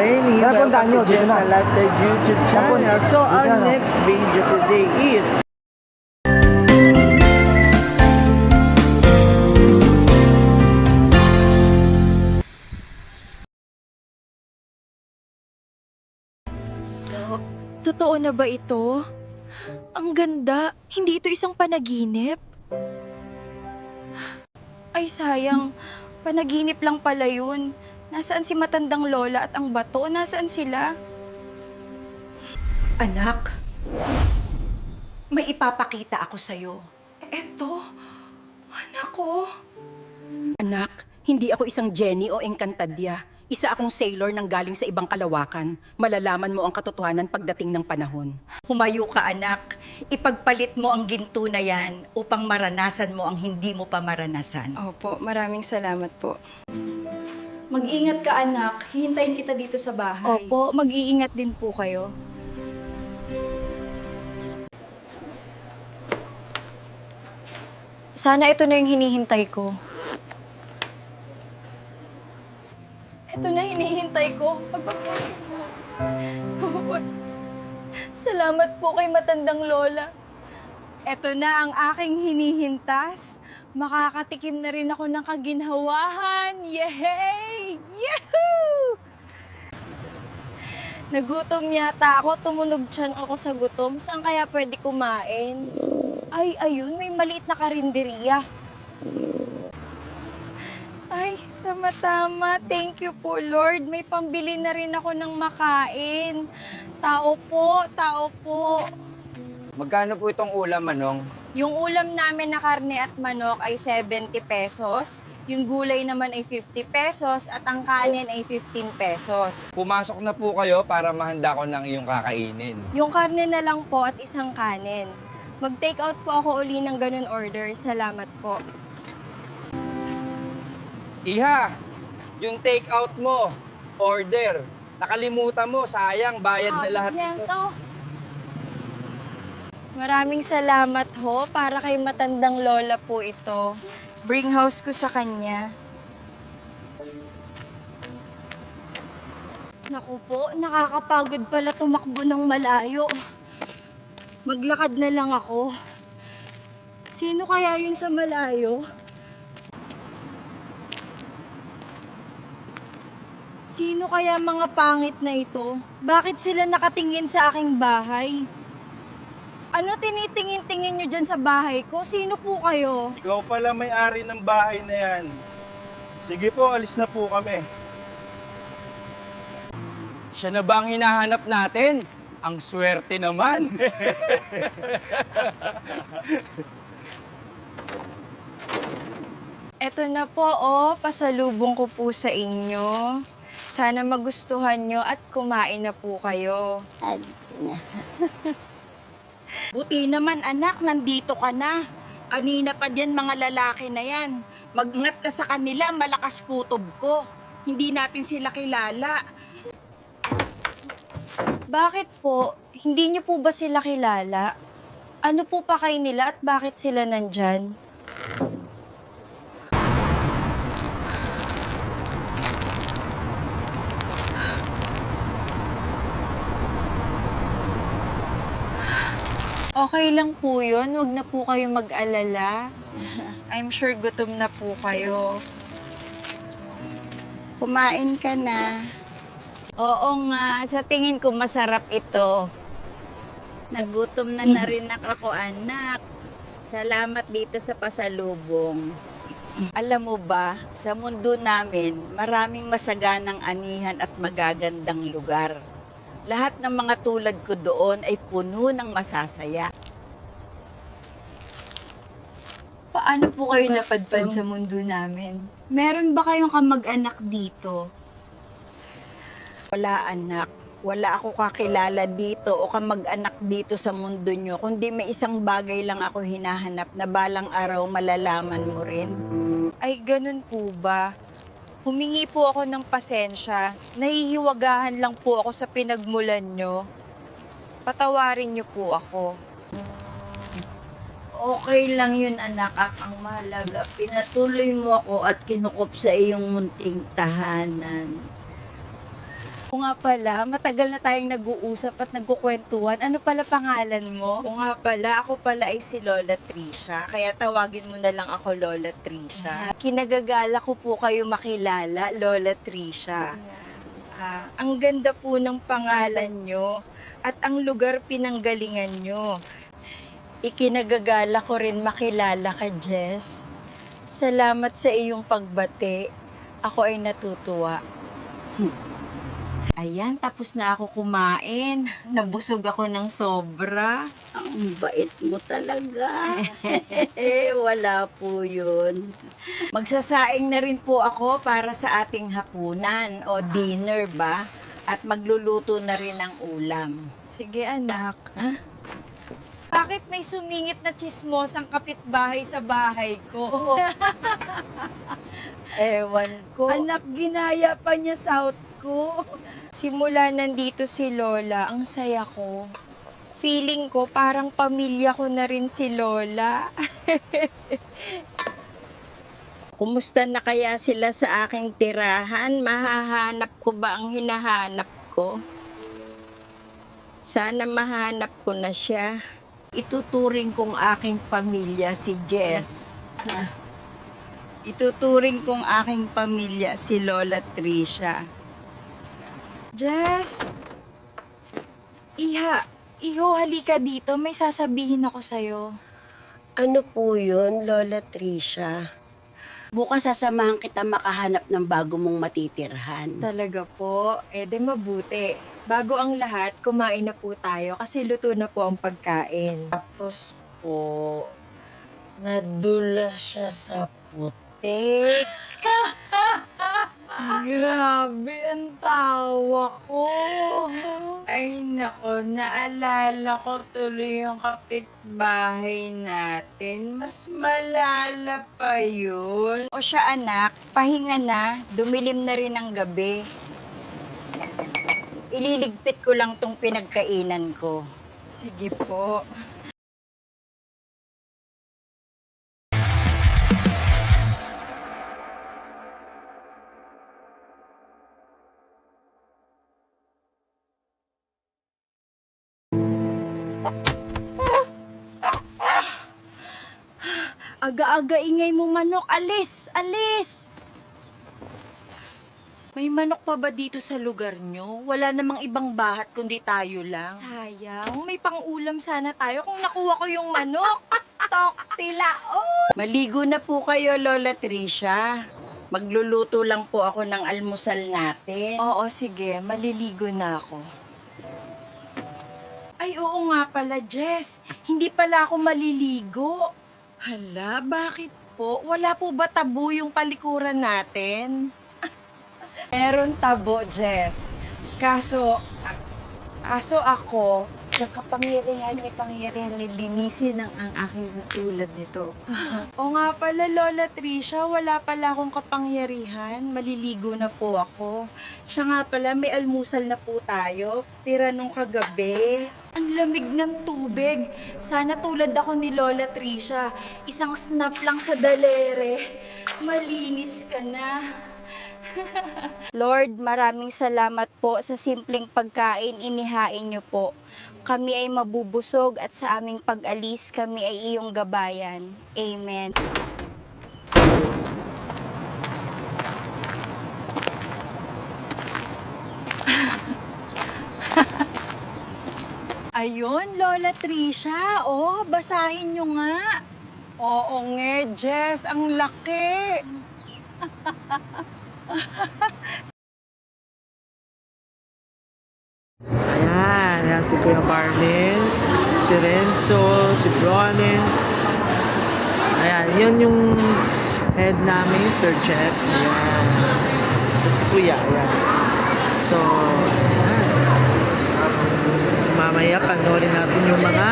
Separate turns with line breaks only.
Rainy. Welcome to Jessa Lifestyle YouTube channel. So our next video today is
Totoo na ba ito? Ang ganda. Hindi ito isang panaginip. Ay sayang, panaginip lang pala yun. Nasaan si matandang lola at ang bato? Nasaan sila?
Anak, may ipapakita ako sa'yo.
Eto, anak ko.
Anak, hindi ako isang Jenny o Encantadya. Isa akong sailor nang galing sa ibang kalawakan. Malalaman mo ang katotohanan pagdating ng panahon. Humayo ka, anak. Ipagpalit mo ang ginto na yan upang maranasan mo ang hindi mo pa maranasan.
Opo, maraming salamat po. Mag-ingat ka anak. Hihintayin kita dito sa bahay. Opo, mag-iingat din po kayo. Sana ito na yung hinihintay ko. Ito na hinihintay ko. Pagpapasin mo. Salamat po kay matandang lola. Ito na ang aking hinihintas. Makakatikim na rin ako ng kaginhawahan. Yehey! Yahoo! Nagutom yata ako. Tumunog tiyan ako sa gutom. Saan kaya pwede kumain? Ay, ayun. May maliit na karinderiya. Ay, tama-tama. Thank you po, Lord. May pambili na rin ako ng makain. Tao po, tao po.
Magkano po itong ulam, Manong?
Yung ulam namin na karne at manok ay 70 pesos. Yung gulay naman ay 50 pesos at ang kanin ay 15 pesos.
Pumasok na po kayo para mahanda ko ng iyong kakainin.
Yung karne na lang po at isang kanin. Mag-take out po ako uli ng ganun order. Salamat po.
Iha, yung take out mo, order. Nakalimutan mo, sayang, bayad na lahat
Yan
ito.
to. Maraming salamat ho. Para kay matandang lola po ito. Bring house ko sa kanya. Naku po, nakakapagod pala tumakbo ng malayo. Maglakad na lang ako. Sino kaya yun sa malayo? Sino kaya mga pangit na ito? Bakit sila nakatingin sa aking bahay? Ano tinitingin-tingin nyo dyan sa bahay ko? Sino po kayo?
Ikaw pala may-ari ng bahay na yan. Sige po, alis na po kami.
Siya na ba ang hinahanap natin? Ang swerte naman.
Eto na po, pasalubong ko po sa inyo. Sana magustuhan nyo at kumain na po kayo.
Buti naman, anak, nandito ka na. Kanina pa din mga lalaki na yan. Magngat ka sa kanila, malakas kutob ko. Hindi natin sila kilala.
Bakit po? Hindi nyo po ba sila kilala? Ano po pa kayo nila at bakit sila nandyan? Okay lang po yun. Huwag na po kayo mag-alala. I'm sure gutom na po kayo.
Kumain ka na. Oo nga, sa tingin ko masarap ito. Nagutom na rin ako, anak. Salamat dito sa pasalubong. Alam mo ba, sa mundo namin, maraming masaganang anihan at magagandang lugar. Lahat ng mga tulad ko doon ay puno ng masasaya.
Paano po kayo napadpad sa mundo namin? Meron ba kayong kamag-anak dito?
Wala, anak. Wala ako kakilala dito o kamag-anak dito sa mundo nyo, kundi may isang bagay lang ako hinahanap na balang araw malalaman mo rin.
Ay, ganun po ba? Humingi po ako ng pasensya. Nahihiwagahan lang po ako sa pinagmulan nyo. Patawarin niyo po ako.
Okay lang yun, anak. Ang mahalaga, pinatuloy mo ako at kinukup sa iyong munting tahanan.
O nga pala, matagal na tayong nag-uusap at nagkukwentuhan. Ano pala pangalan mo?
O nga pala, ako pala ay si Lola Tricia. Kaya tawagin mo na lang ako Lola Tricia. Kinagagala ko po kayo makilala, Lola Tricia. Ang ganda po ng pangalan nyo at ang lugar pinanggalingan nyo. Ikinagagala ko rin makilala ka, Jess. Salamat sa iyong pagbati. Ako ay natutuwa. Ayan, tapos na ako kumain. Nabusog ako ng sobra. Ang bait mo talaga. Wala po yun. Magsasaing na rin po ako para sa ating hapunan o dinner ba? At magluluto na rin ng ulam.
Sige anak. Bakit may sumingit na chismosang kapitbahay sa bahay ko?
Ewan ko.
Anak, ginaya pa niya South ko. Simula nandito si Lola, ang saya ko. Feeling ko parang pamilya ko na rin si Lola.
Kumusta na kaya sila sa aking tirahan? Mahahanap ko ba ang hinahanap ko? Sana mahanap ko na siya. Ituturing kong aking pamilya si Jess. Ituturing kong aking pamilya si Lola Tricia.
Jess! Iho, halika dito. May sasabihin ako sa'yo.
Ano po yun, Lola Tricia? Bukas sasamahan kita makahanap ng bago mong matitirhan.
Talaga po? De mabuti. Bago ang lahat, kumain na po tayo kasi luto na po ang pagkain.
Tapos po, nadula siya sa putik. Grabe ang tawa ko. Ay nako, naalala ko tuloy yung kapitbahay natin. Mas malala pa yun. O siya anak, pahinga na. Dumilim na rin ang gabi. Ililigpit ko lang tong pinagkainan ko.
Sige po. Aga-aga ingay mo manok. Alis! Alis!
May manok pa ba dito sa lugar nyo? Wala namang ibang bahat kundi tayo lang.
Sayang, may pang-ulam sana tayo kung nakuha ko yung manok. Tok, tila, oh!
Maligo na po kayo, Lola Tricia. Magluluto lang po ako ng almusal natin.
Oo, sige. Maliligo na ako.
Ay, oo nga pala, Jess. Hindi pala ako maliligo. Hala, bakit po? Wala po ba tabu yung palikuran natin?
Meron tabo, Jess. Kaso ako, may pangyarihan linisin ang aking tulad nito. O nga pala, Lola Tricia, wala pala akong kapangyarihan. Maliligo na po ako.
Siya nga pala, may almusal na po tayo. Tira nung kagabi.
Ang lamig ng tubig. Sana tulad ako ni Lola Tricia. Isang snap lang sa dalere. Malinis ka na.
Lord, maraming salamat po sa simpleng pagkain inihain niyo po. Kami ay mabubusog at sa aming pag-alis kami ay iyong gabayan. Amen.
Ayun, Lola Tricia. Oh, basahin nyo nga.
Oo nga, Jess. Ang laki. Ayan si Kuya Carnes, si Renzo, si Brones. Ayan, yun yung head namin, Sir Chef. Ayan. Tapos si Kuya, ayan. So, ayan. So mamaya panoorin natin yung mga